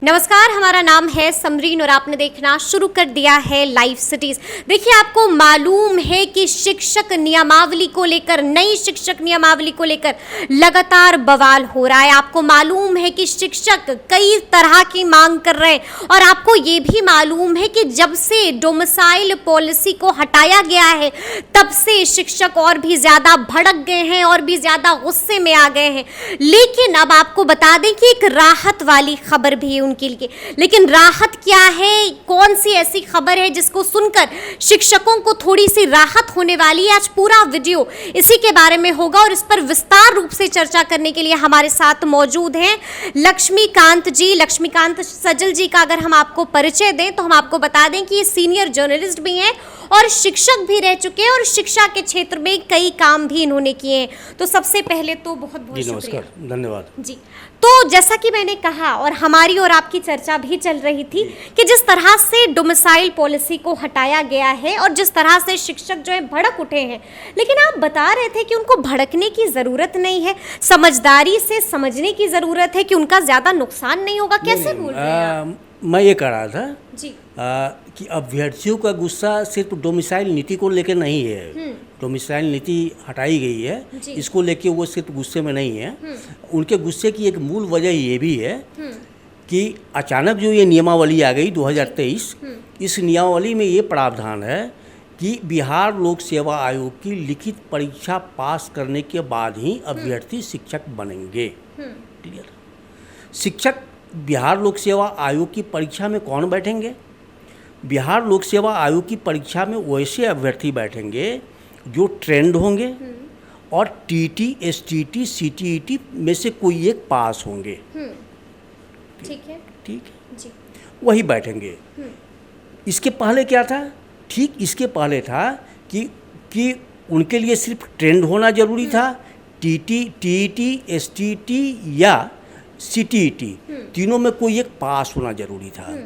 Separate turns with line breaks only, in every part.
नमस्कार, हमारा नाम है समरीन और आपने देखना शुरू कर दिया है लाइव सिटीज। देखिए, आपको मालूम है कि शिक्षक नियमावली को लेकर, नई शिक्षक नियमावली को लेकर लगातार बवाल हो रहा है। आपको मालूम है कि शिक्षक कई तरह की मांग कर रहे हैं और आपको ये भी मालूम है कि जब से डोमिसाइल पॉलिसी को हटाया गया है तब से शिक्षक और भी ज़्यादा भड़क गए हैं और भी ज़्यादा गुस्से में आ गए हैं। लेकिन अब आपको बता दें कि एक राहत वाली खबर भी है उनके लिए। लेकिन राहत क्या है, कौन सी ऐसी खबर है जिसको सुनकर शिक्षकों को थोड़ी सी राहत होने वाली है? आज पूरा वीडियो इसी के बारे में होगा और इस पर विस्तार रूप से चर्चा करने के लिए हमारे साथ मौजूद हैं लक्ष्मीकांत जी। लक्ष्मीकांत सजल जी का अगर हम आपको परिचय दें तो हम आपको बता दें कि ये सीनियर जर्नलिस्ट भी हैं और शिक्षक भी रह चुके हैं और शिक्षा के क्षेत्र में कई काम भी इन्होंने किए हैं। तो सबसे पहले तो बहुत बहुत शुक्रिया।
नमस्कार, धन्यवाद
जी। तो जैसा कि मैंने कहा और हमारी और आपकी चर्चा भी चल रही थी कि जिस तरह से डोमिसाइल पॉलिसी को हटाया गया है और जिस तरह से शिक्षक जो है भड़क उठे हैं, लेकिन आप बता रहे थे कि उनको भड़कने की ज़रूरत नहीं है, समझदारी से समझने की ज़रूरत है कि उनका ज़्यादा नुकसान नहीं होगा। कैसे बोल रहे हैं आप?
मैं ये कह रहा था
जी
कि अभ्यर्थियों का गुस्सा सिर्फ डोमिसाइल नीति को लेकर नहीं है। डोमिसाइल नीति हटाई गई है, इसको लेके वो सिर्फ गुस्से में नहीं है। उनके गुस्से की एक मूल वजह ये भी है कि अचानक जो ये नियमावली आ गई 2023, इस नियमावली में ये प्रावधान है कि बिहार लोक सेवा आयोग की लिखित परीक्षा पास करने के बाद ही अभ्यर्थी शिक्षक बनेंगे। क्लियर? शिक्षक बिहार लोक सेवा आयोग की परीक्षा में कौन बैठेंगे? बिहार लोक सेवा आयोग की परीक्षा में वैसे अभ्यर्थी बैठेंगे जो ट्रेंड होंगे और टीटी, एसटीटी, सीटीईटी में से कोई एक पास होंगे।
ठीक है जी,
वही बैठेंगे। इसके पहले क्या था? ठीक इसके पहले था कि उनके लिए सिर्फ ट्रेंड होना जरूरी था। टीटी, टीईटी, एसटीटी या सीटीईटी, तीनों में कोई एक पास होना जरूरी था।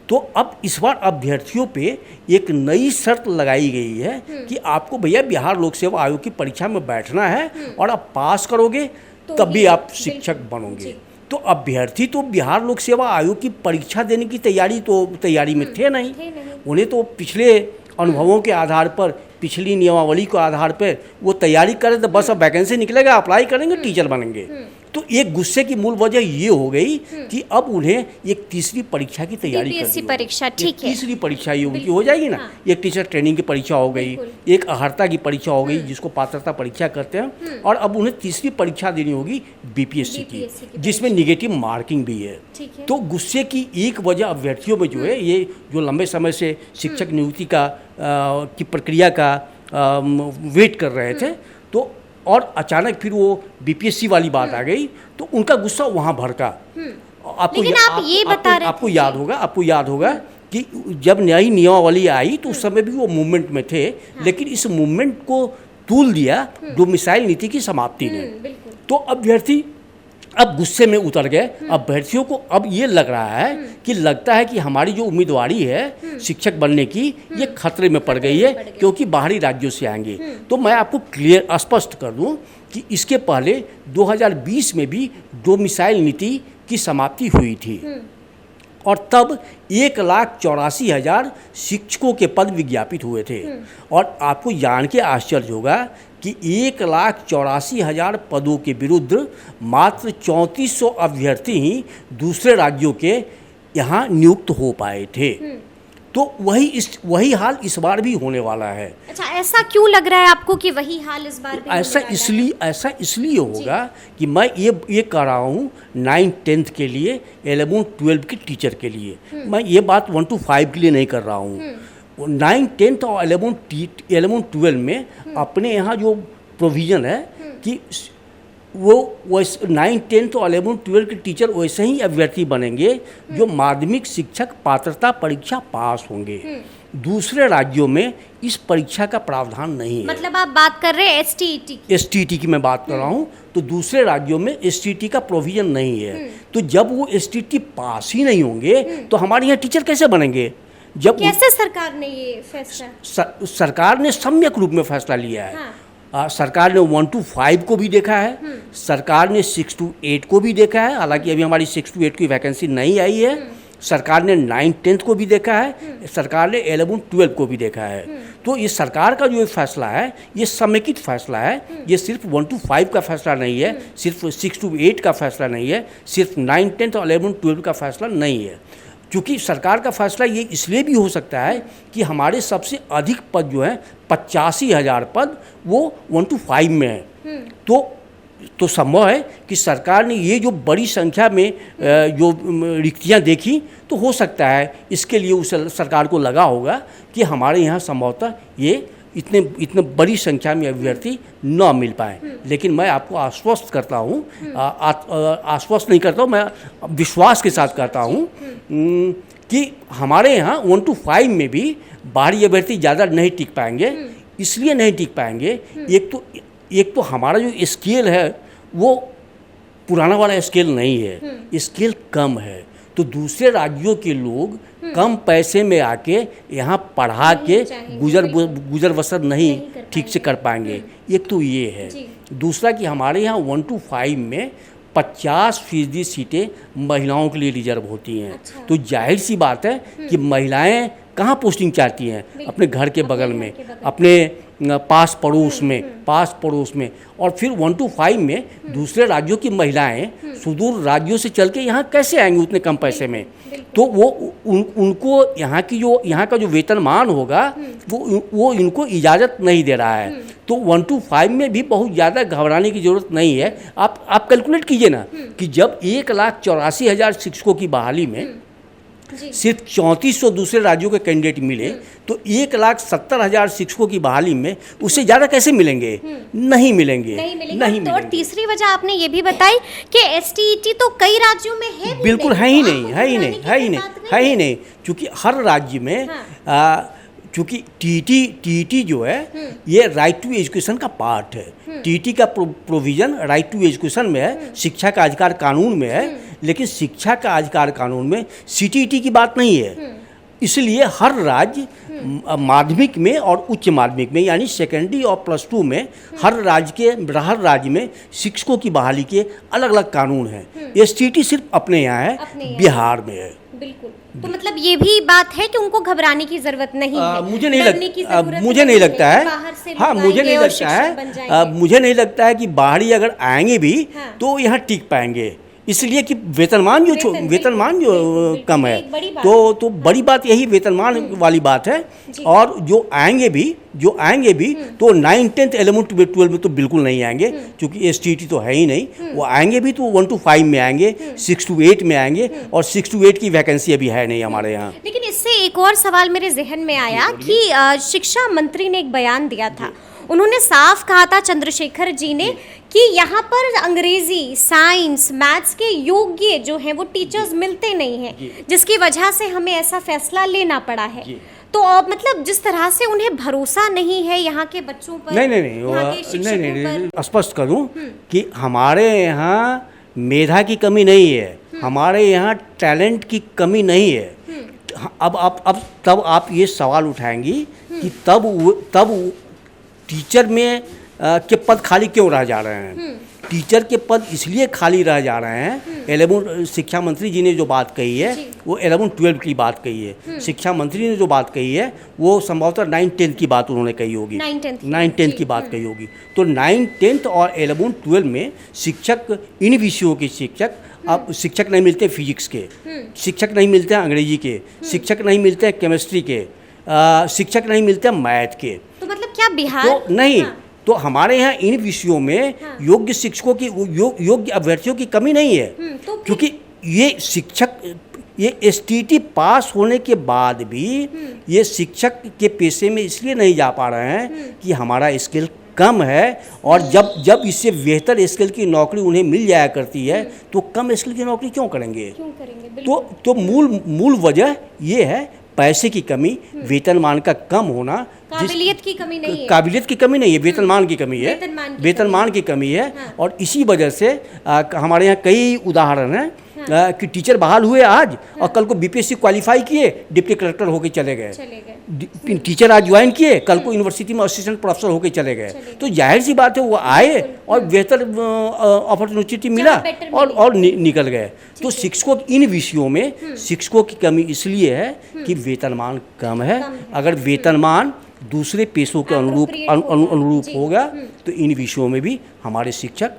तो अब इस बार अभ्यर्थियों पे एक नई शर्त लगाई गई है कि आपको भैया बिहार लोक सेवा आयोग की परीक्षा में बैठना है और आप पास करोगे तब भी आप शिक्षक बनोगे। तो अभ्यर्थी तो बिहार लोक सेवा आयोग की परीक्षा देने की तैयारी में थे नहीं। उन्हें तो पिछले अनुभवों के आधार पर, पिछली नियमावली के आधार पर वो तैयारी करें तो बस अब वैकेंसी निकलेगा, अप्लाई करेंगे, टीचर बनेंगे। तो एक गुस्से की मूल वजह ये हो गई कि अब उन्हें एक तीसरी परीक्षा की तैयारी करनी
परीक्षा, ठीक है,
तीसरी परीक्षा ये उनकी हो जाएगी ना। एक टीचर ट्रेनिंग की परीक्षा हो गई, एक अहर्ता की परीक्षा हो गई जिसको पात्रता परीक्षा कहते हैं, और अब उन्हें तीसरी परीक्षा देनी होगी बीपीएससी की, जिसमें निगेटिव मार्किंग भी है। तो गुस्से की एक वजह अभ्यर्थियों में जो है, ये जो लंबे समय से शिक्षक नियुक्ति की प्रक्रिया का वेट कर रहे थे, तो और अचानक फिर वो बीपीएससी वाली बात आ गई तो उनका गुस्सा वहाँ भड़का। आपको याद होगा कि जब नई नियमावली आई तो उस समय भी वो मूवमेंट में थे, लेकिन इस मूवमेंट को तूल दिया डोमिसाइल नीति की समाप्ति ने। तो अभ्यर्थी अब गुस्से में उतर गए। अभ्यर्थियों को अब ये लगता है कि हमारी जो उम्मीदवारी है शिक्षक बनने की, ये खतरे में पड़ गई है क्योंकि बाहरी राज्यों से आएंगे। तो मैं आपको स्पष्ट कर दूं कि इसके पहले 2020 में भी डोमिसाइल नीति की समाप्ति हुई थी और तब 1,84,000 शिक्षकों के पद विज्ञापित हुए थे। और आपको जान के आश्चर्य होगा कि 1,84,000 पदों के विरुद्ध मात्र 3,400 अभ्यर्थी ही दूसरे राज्यों के यहाँ नियुक्त हो पाए थे। तो वही हाल इस बार भी होने वाला है।
अच्छा, ऐसा क्यों लग रहा है आपको कि वही हाल इस बार भी
ऐसा इसलिए होगा कि मैं ये कह रहा हूँ 9-10 के लिए, 11-12 के टीचर के लिए। मैं ये बात 1 to 5 के लिए नहीं कर रहा हूँ। 9-10 और 11-12 में अपने यहाँ जो प्रोविज़न है कि वो 9-10 और 11-12 के टीचर वैसे ही अभ्यर्थी बनेंगे जो माध्यमिक शिक्षक पात्रता परीक्षा पास होंगे। दूसरे राज्यों में इस परीक्षा का प्रावधान नहीं है।
मतलब आप बात कर रहे हैं
एसटीटी की मैं बात कर रहा हूँ। तो दूसरे राज्यों में एसटीटी का प्रोविज़न नहीं है। तो जब वो एसटीटी पास ही नहीं होंगे तो हमारे यहाँ टीचर कैसे बनेंगे?
जब कैसे सरकार ने ये फैसला?
सरकार ने सम्यक रूप में फैसला लिया है। सरकार ने 1 to 5 को भी देखा है, सरकार ने 6 to 8 को भी देखा है। हालांकि अभी हमारी 6 to 8 की वैकेंसी नहीं आई है, सरकार ने 9th-10th को भी देखा है, सरकार ने 11th-12th को भी देखा है। तो ये सरकार का जो फैसला है ये समेकित फैसला है, ये सिर्फ 1 to 5 का फैसला नहीं है, सिर्फ 6 to 8 का फैसला नहीं है, सिर्फ 9th, 10th और 11th, 12th का फैसला नहीं है। क्योंकि सरकार का फैसला ये इसलिए भी हो सकता है कि हमारे सबसे अधिक पद जो हैं 85,000 पद वो 1 to 5 में है। तो संभव है कि सरकार ने ये जो बड़ी संख्या में जो रिक्तियां देखी, तो हो सकता है इसके लिए उस सरकार को लगा होगा कि हमारे यहाँ संभवतः ये इतने बड़ी संख्या में अभ्यर्थी न मिल पाए। लेकिन मैं आपको आश्वस्त करता हूँ, आश्वस्त नहीं करता हूँ, मैं विश्वास के साथ कहता हूँ कि हमारे यहाँ 1 to 5 में भी बाहरी अभ्यर्थी ज़्यादा नहीं टिक पाएंगे। इसलिए नहीं टिक पाएंगे, एक तो हमारा जो स्केल है वो पुराना वाला स्केल नहीं है, स्केल कम है। तो दूसरे राज्यों के लोग कम पैसे में आके यहाँ पढ़ा के गुजर बसर नहीं ठीक से कर पाएंगे। एक तो ये है। दूसरा कि हमारे यहाँ 1 to 5 में 50% सीटें महिलाओं के लिए रिजर्व होती हैं। तो जाहिर सी बात है कि महिलाएं कहाँ पोस्टिंग चाहती हैं? अपने घर के बगल में, अपने पास पड़ोस में। और फिर 1 to 5 में दूसरे राज्यों की महिलाएं सुदूर राज्यों से चल के यहाँ कैसे आएंगी उतने कम पैसे में? तो वो उनको यहाँ का जो वेतनमान होगा वो इनको इजाज़त नहीं दे रहा है। तो 1 to 5 में भी बहुत ज़्यादा घबराने की ज़रूरत नहीं है। आप कैलकुलेट कीजिए ना कि जब 1,84,000 शिक्षकों की बहाली में सिर्फ 3400 दूसरे राज्यों के कैंडिडेट मिले, तो 1,70,000 शिक्षकों की बहाली में उससे ज़्यादा कैसे मिलेंगे? नहीं मिलेंगे।
तो और तीसरी वजह आपने ये भी बताई कि STET तो कई राज्यों में है,
बिल्कुल है ही नहीं। क्योंकि हर राज्य में क्योंकि TET जो है ये राइट टू एजुकेशन का पार्ट है। TET का प्रोविज़न राइट टू एजुकेशन में है, शिक्षा का अधिकार कानून में है, लेकिन शिक्षा का अधिकार कानून में CTET की बात नहीं है। इसलिए हर राज्य माध्यमिक में और उच्च माध्यमिक में यानी सेकेंडरी और +2 में हर राज्य में शिक्षकों की बहाली के अलग अलग कानून हैं। STET सिर्फ अपने यहाँ है, बिहार में है।
बिल्कुल। तो मतलब ये भी बात है कि उनको घबराने की जरूरत नहीं है।
मुझे नहीं लगता है मुझे नहीं लगता है कि बाहरी अगर आएंगे भी तो यहाँ टिक पाएंगे, इसलिए कि वेतनमान जो कम है। तो बड़ी बात यही वेतनमान वाली बात है। और जो आएंगे भी तो 9, 10, 11, 12 में तो बिल्कुल नहीं आएंगे, क्योंकि STET तो है ही नहीं। वो आएंगे भी तो 1 to 5 में आएंगे, 6 to 8 में आएंगे, और 6 to 8 की वैकेंसी अभी है नहीं हमारे यहाँ।
लेकिन इससे एक और सवाल मेरे जहन में आया कि शिक्षा मंत्री ने एक बयान दिया था, उन्होंने साफ कहा था, चंद्रशेखर जी ने, कि यहाँ पर अंग्रेजी, साइंस, मैथ्स के योग्य जो हैं वो टीचर्स मिलते नहीं हैं, जिसकी वजह से हमें ऐसा फैसला लेना पड़ा है। तो मतलब जिस तरह से उन्हें भरोसा नहीं है यहाँ के बच्चों पर,
नहीं, स्पष्ट करूँ कि हमारे यहाँ मेधा की कमी नहीं है, हमारे यहाँ टैलेंट की कमी नहीं है। अब तब आप ये सवाल उठाएंगी कि तब टीचर में के पद खाली क्यों रह जा रहे हैं? टीचर के पद इसलिए खाली रह जा रहे हैं, 11 शिक्षा मंत्री जी ने जो बात कही है वो 11-12 की बात कही है। शिक्षा मंत्री ने जो बात कही है वो संभवतः 9-10 की बात उन्होंने कही होगी, 9-10 की बात कही होगी। तो 9-10 और 11-12 में शिक्षक, इन विषयों के अब शिक्षक नहीं मिलते, फिजिक्स के शिक्षक नहीं मिलते, अंग्रेजी के शिक्षक नहीं मिलते, केमिस्ट्री के शिक्षक नहीं मिलते, मैथ के।
तो मतलब क्या बिहार
तो नहीं तो हमारे यहाँ इन विषयों में योग्य शिक्षकों की, योग्य अभ्यर्थियों की कमी नहीं है। तो क्योंकि ये शिक्षक, ये STET पास होने के बाद भी ये शिक्षक के पेशे में इसलिए नहीं जा पा रहे हैं कि हमारा स्किल कम है, और जब इससे बेहतर स्किल की नौकरी उन्हें मिल जाया करती है तो कम स्किल की नौकरी क्यों करेंगे? तो मूल वजह ये है पैसे की कमी, वेतनमान का कम होना,
काबिलियत की कमी नहीं है,
वेतनमान की कमी है। और इसी वजह से हमारे यहाँ कई उदाहरण हैं कि टीचर बहाल हुए आज और कल को बीपीएससी क्वालिफाई किए, डिप्टी कलेक्टर होके चले गए। टीचर आज ज्वाइन किए, कल को यूनिवर्सिटी में असिस्टेंट प्रोफेसर होके चले गए। तो जाहिर सी बात है वो आए और बेहतर अपॉर्चुनिटी मिला और निकल गए। तो शिक्षकों इन विषयों में शिक्षकों की कमी इसलिए है कि वेतनमान कम है। अगर वेतनमान दूसरे पेशों के अनुरूप होगा तो इन विषयों में भी हमारे शिक्षक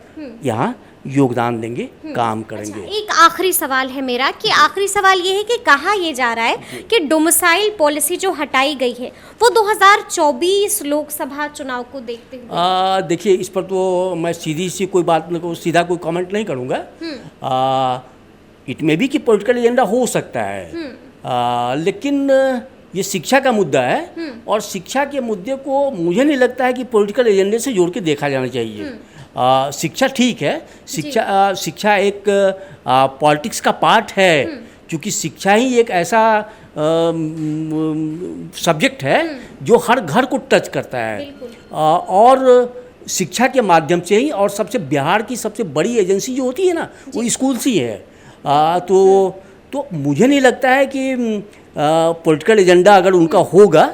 यहाँ योगदान देंगे, काम करेंगे।
अच्छा, एक आखिरी सवाल है मेरा कि आखिरी सवाल ये है कि कहा ये जा रहा है कि डोमिसाइल पॉलिसी जो हटाई गई है वो 2024 लोकसभा चुनाव को देखते हुए।
देखिए इस पर तो मैं सीधा कोई कमेंट नहीं करूँगा। इट में भी कि पॉलिटिकल एजेंडा हो सकता है, लेकिन ये शिक्षा का मुद्दा है और शिक्षा के मुद्दे को मुझे नहीं लगता है कि पॉलिटिकल एजेंडे से जोड़ के देखा जाना चाहिए। शिक्षा ठीक है, शिक्षा एक पॉलिटिक्स का पार्ट है, क्योंकि शिक्षा ही एक ऐसा सब्जेक्ट है जो हर घर को टच करता है। और शिक्षा के माध्यम से ही, और बिहार की सबसे बड़ी एजेंसी जो होती है ना वो स्कूल से ही है। तो मुझे नहीं लगता है कि पॉलिटिकल एजेंडा अगर उनका होगा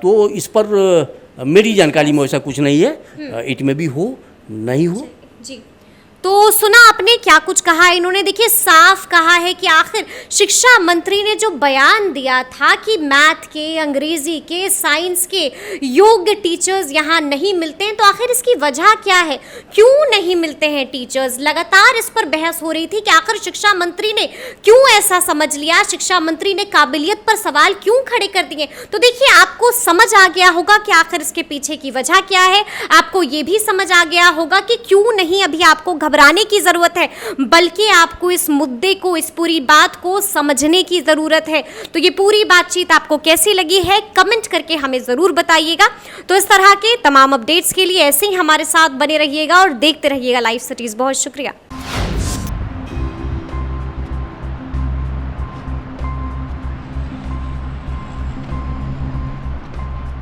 तो इस पर मेरी जानकारी में ऐसा कुछ नहीं है। इट में भी हो, नहीं हो।
जी, तो सुना आपने क्या कुछ कहा इन्होंने। देखिए साफ कहा है कि आखिर शिक्षा मंत्री ने जो बयान दिया था कि मैथ के, अंग्रेजी के, साइंस के योग्य टीचर्स यहाँ नहीं मिलते हैं, तो आखिर इसकी वजह क्या है, क्यों नहीं मिलते हैं टीचर्स। लगातार इस पर बहस हो रही थी कि आखिर शिक्षा मंत्री ने क्यों ऐसा समझ लिया, शिक्षा मंत्री ने काबिलियत पर सवाल क्यों खड़े कर दिए। तो देखिए आपको समझ आ गया होगा कि आखिर इसके पीछे की वजह क्या है। आपको ये भी समझ आ गया होगा कि क्यों नहीं अभी आपको घबराने की जरूरत है, बल्कि आपको इस मुद्दे को, इस पूरी बात को समझने की जरूरत है। तो ये पूरी बातचीत आपको कैसी लगी है कमेंट करके हमें जरूर बताइएगा। तो इस तरह के तमाम अपडेट्स के लिए ऐसे ही हमारे साथ बने रहिएगा और देखते रहिएगा लाइव सिटीज। बहुत शुक्रिया।